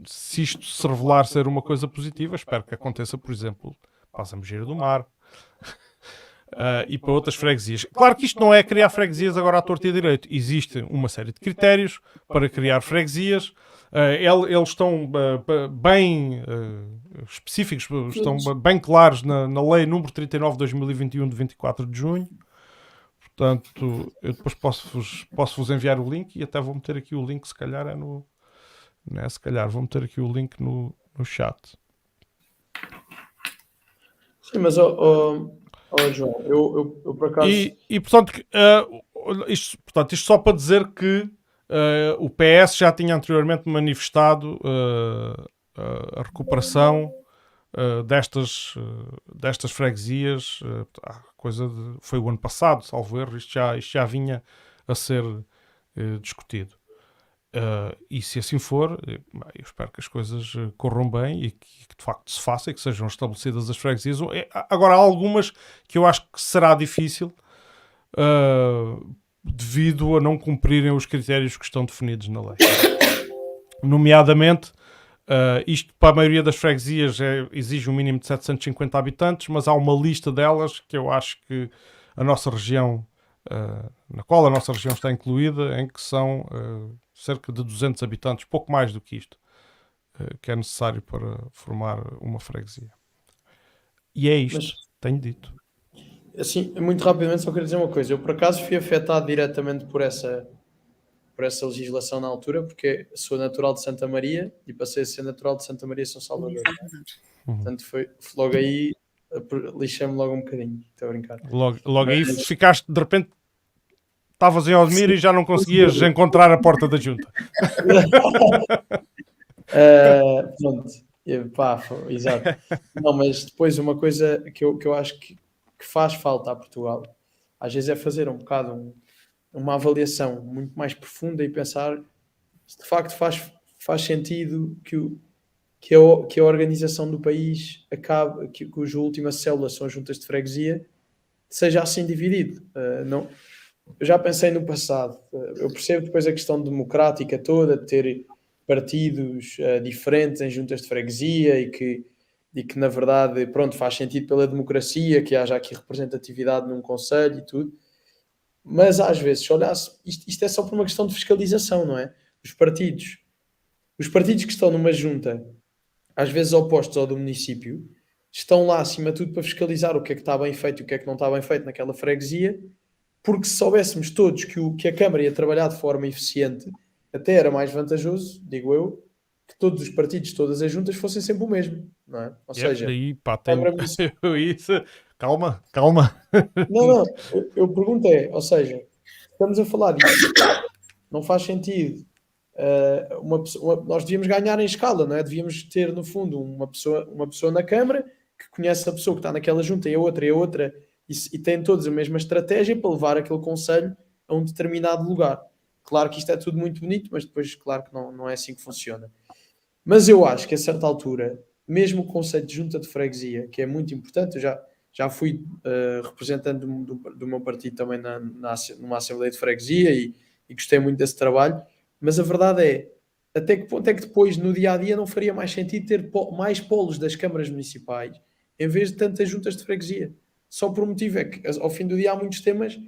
se isto se revelar ser uma coisa positiva, espero que aconteça, por exemplo, para a Zambujeira do Mar e para outras freguesias. Claro que isto não é criar freguesias agora à torta e à direito. Existe uma série de critérios para criar freguesias. Eles estão bem específicos, estão bem claros na lei número 39 de 2021, de 24 de junho. Portanto, eu depois posso-vos enviar o link e até vou meter aqui o link, se calhar vou meter aqui o link no chat. Sim, mas João, eu por acaso... Portanto, isto só para dizer que o PS já tinha anteriormente manifestado a recuperação destas freguesias. Foi o ano passado, salvo erro, isto já vinha a ser discutido. E se assim for, eu espero que as coisas corram bem e que de facto se faça e que sejam estabelecidas as freguesias. Agora, há algumas que eu acho que será difícil devido a não cumprirem os critérios que estão definidos na lei. Nomeadamente, isto para a maioria das freguesias exige um mínimo de 750 habitantes, mas há uma lista delas que eu acho que a nossa região, na qual a nossa região está incluída, em que são cerca de 200 habitantes, pouco mais do que isto, que é necessário para formar uma freguesia. E é isto, tenho dito. Assim, muito rapidamente, só quero dizer uma coisa. Eu, por acaso, fui afetado diretamente por essa legislação na altura, porque sou natural de Santa Maria e passei a ser natural de Santa Maria São Salvador. Portanto, foi logo aí, lixei-me logo um bocadinho. Estou a brincar. Logo aí ficaste, de repente, estavas em Odmir e já não conseguias encontrar a porta da junta. Pronto. Exato. Não, mas depois uma coisa que eu acho que faz falta a Portugal, às vezes, é fazer um bocado uma avaliação muito mais profunda e pensar se de facto faz sentido que a organização do país acabe, cuja última célula são as juntas de freguesia, seja assim dividido. Não, eu já pensei no passado. Eu percebo depois a questão democrática toda, de ter partidos diferentes em juntas de freguesia e que na verdade, pronto, faz sentido pela democracia que haja aqui representatividade num conselho e tudo. Mas às vezes, se olhasse, isto é só por uma questão de fiscalização, não é? Os partidos que estão numa junta, às vezes opostos ao do município, estão lá acima de tudo para fiscalizar o que é que está bem feito e o que é que não está bem feito naquela freguesia, porque se soubéssemos todos que a Câmara ia trabalhar de forma eficiente, até era mais vantajoso, digo eu, que todos os partidos, todas as juntas fossem sempre o mesmo, não é? Ou seja, Aí, pá, Câmara Municipal... Calma. Não, eu pergunto ou seja, estamos a falar disso, não faz sentido. Nós devíamos ganhar em escala, não é? Devíamos ter, no fundo, uma pessoa na Câmara que conhece a pessoa que está naquela junta e a outra, e têm todos a mesma estratégia para levar aquele conselho a um determinado lugar. Claro que isto é tudo muito bonito, mas depois, claro que não é assim que funciona. Mas eu acho que a certa altura, mesmo o conceito de junta de freguesia, que é muito importante, eu já fui representante do meu partido também numa Assembleia de Freguesia e gostei muito desse trabalho, mas a verdade é, até que ponto é que depois, no dia-a-dia, não faria mais sentido ter mais polos das câmaras municipais em vez de tantas juntas de freguesia? Só por um motivo é que, ao fim do dia, há muitos temas.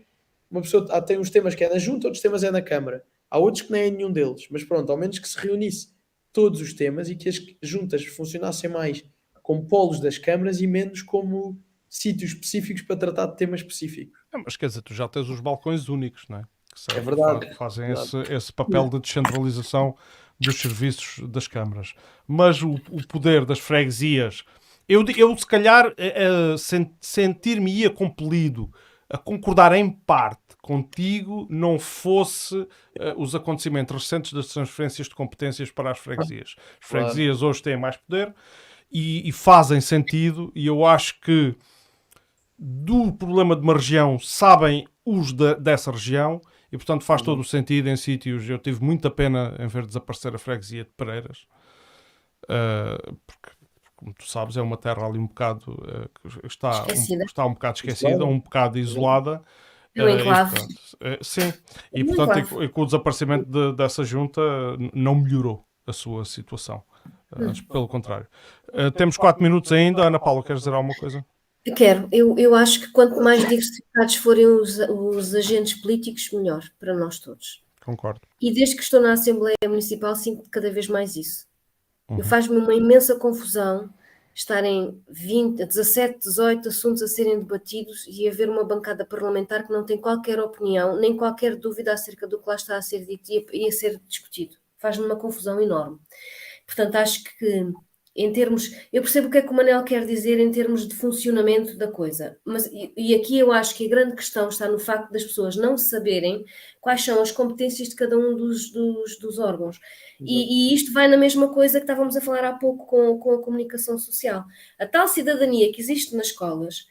Uma pessoa tem uns temas que é na junta, outros temas é na Câmara. Há outros que nem é nenhum deles. Mas pronto, ao menos que se reunisse todos os temas e que as juntas funcionassem mais como polos das câmaras e menos como sítios específicos para tratar de temas específicos. Mas quer dizer, tu já tens os balcões únicos, não é? É verdade. Fazem esse papel de descentralização dos serviços das câmaras. Mas o poder das freguesias... Eu se calhar, sentir-me-ia compelido a concordar em parte contigo não fosse os acontecimentos recentes das transferências de competências para as freguesias. As freguesias hoje têm mais poder e fazem sentido, e eu acho que do problema de uma região sabem os dessa região, e portanto faz todo o sentido em sítios. Eu tive muita pena em ver desaparecer a freguesia de Pereiras, porque, como tu sabes, é uma terra ali um bocado que está um bocado esquecida, um bocado isolada. Sim, e portanto com o desaparecimento dessa junta não melhorou a sua situação. Antes, pelo contrário. Temos 4 minutos ainda. Ana Paula, queres dizer alguma coisa? Quero. Eu acho que quanto mais diversificados forem os agentes políticos, melhor para nós todos. Concordo. E desde que estou na Assembleia Municipal sinto cada vez mais isso. Faz-me uma imensa confusão estarem 20, 17, 18 assuntos a serem debatidos e haver uma bancada parlamentar que não tem qualquer opinião, nem qualquer dúvida acerca do que lá está a ser dito e a ser discutido. Faz-me uma confusão enorme. Portanto, acho que em termos... Eu percebo o que é que o Manel quer dizer em termos de funcionamento da coisa, mas e aqui eu acho que a grande questão está no facto das pessoas não saberem quais são as competências de cada um dos órgãos. E isto vai na mesma coisa que estávamos a falar há pouco com a comunicação social. A tal cidadania que existe nas escolas,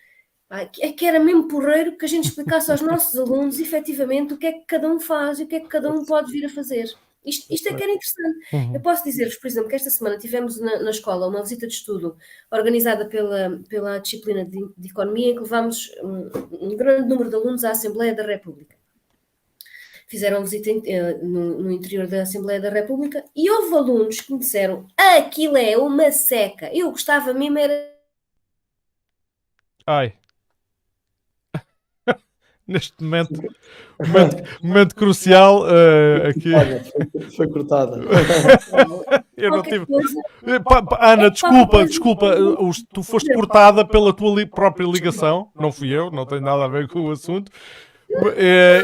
é que era mesmo porreiro que a gente explicasse aos nossos alunos efetivamente o que é que cada um faz e o que é que cada um pode vir a fazer. Isto é que era interessante. Eu posso dizer-vos, por exemplo, que esta semana tivemos na escola uma visita de estudo organizada pela disciplina de Economia, em que levámos um grande número de alunos à Assembleia da República. Fizeram visita no interior da Assembleia da República e houve alunos que me disseram: aquilo é uma seca. Eu gostava mesmo era... Ai. Neste momento crucial aqui. Foi cortada. Eu não tive... Ana, desculpa. Tu foste cortada pela tua própria ligação. Não fui eu, não tem nada a ver com o assunto.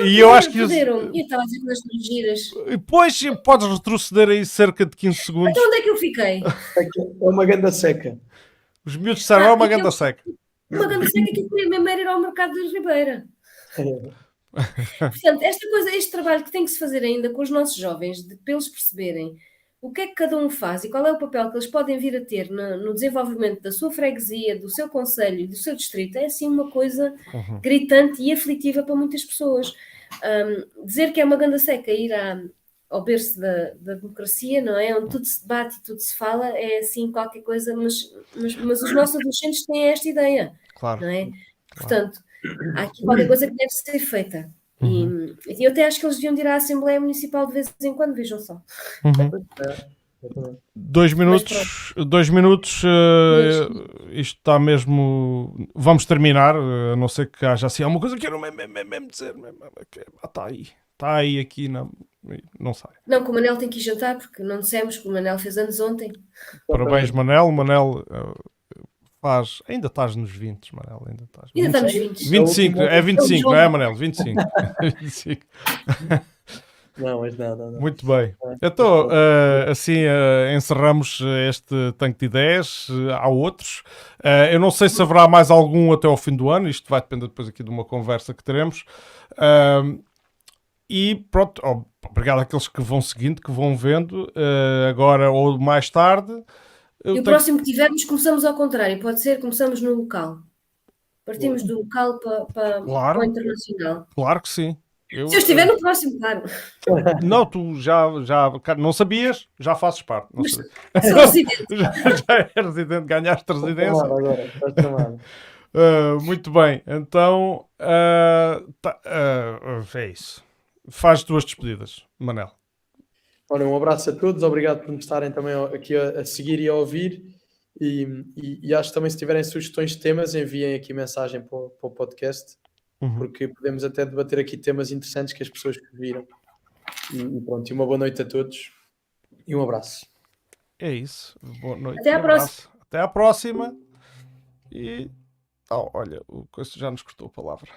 E eu acho que... Eu estava a dizer coisas giras. Pois, podes retroceder aí cerca de 15 segundos. Então onde é que eu fiquei? É uma ganda seca. Os miúdos disseram, é uma ganda seca. Uma ganda seca que eu queria mesmo era ir ao mercado de Ribeira. Portanto, este trabalho que tem que se fazer ainda com os nossos jovens, para eles perceberem o que é que cada um faz e qual é o papel que eles podem vir a ter no desenvolvimento da sua freguesia, do seu concelho e do seu distrito, é assim uma coisa gritante e aflitiva para muitas pessoas. Dizer que é uma ganda seca ir ao berço da democracia, não é? Onde tudo se debate e tudo se fala, é assim qualquer coisa, mas os nossos adolescentes têm esta ideia, claro, não é? Claro. Portanto, há aqui qualquer coisa que deve ser feita. E eu até acho que eles deviam ir à Assembleia Municipal de vez em quando, vejam só. 2 minutos, isto está mesmo... Vamos terminar, a não ser que haja assim alguma coisa que eu não mesmo dizer. Está aí aqui, não sai. Não, que o Manel tem que ir jantar, porque não dissemos que o Manel fez anos ontem. Parabéns, Manel. Manel faz. Ainda estás nos 20, Manel. Ainda estás. Ainda está nos 20. 25, é 25, não é, Manel? 25. 25. Não, mas não. Muito bem. Então, assim encerramos este tanque de ideias. Há outros. Eu não sei se haverá mais algum até ao fim do ano. Isto vai depender depois aqui de uma conversa que teremos. E pronto, obrigado àqueles que vão seguindo, que vão vendo, agora ou mais tarde. E o próximo que tivermos, começamos ao contrário. Pode ser, começamos no local. Partimos do local para o internacional. Claro que sim. Se eu estiver no próximo, claro. Não, tu já não sabias, já fazes parte. Não Mas sabia. sou residente. já é residente, ganhaste residência. Agora, estás tramado. Muito bem, então é isso. Faz tuas despedidas, Manel. Olha, um abraço a todos, obrigado por me estarem também aqui a seguir e a ouvir. E acho que também, se tiverem sugestões de temas, enviem aqui mensagem para o podcast, porque podemos até debater aqui temas interessantes que as pessoas viram. E pronto, e uma boa noite a todos e um abraço. É isso, boa noite. Até à próxima. Até à próxima. E olha, o coisa já nos cortou a palavra.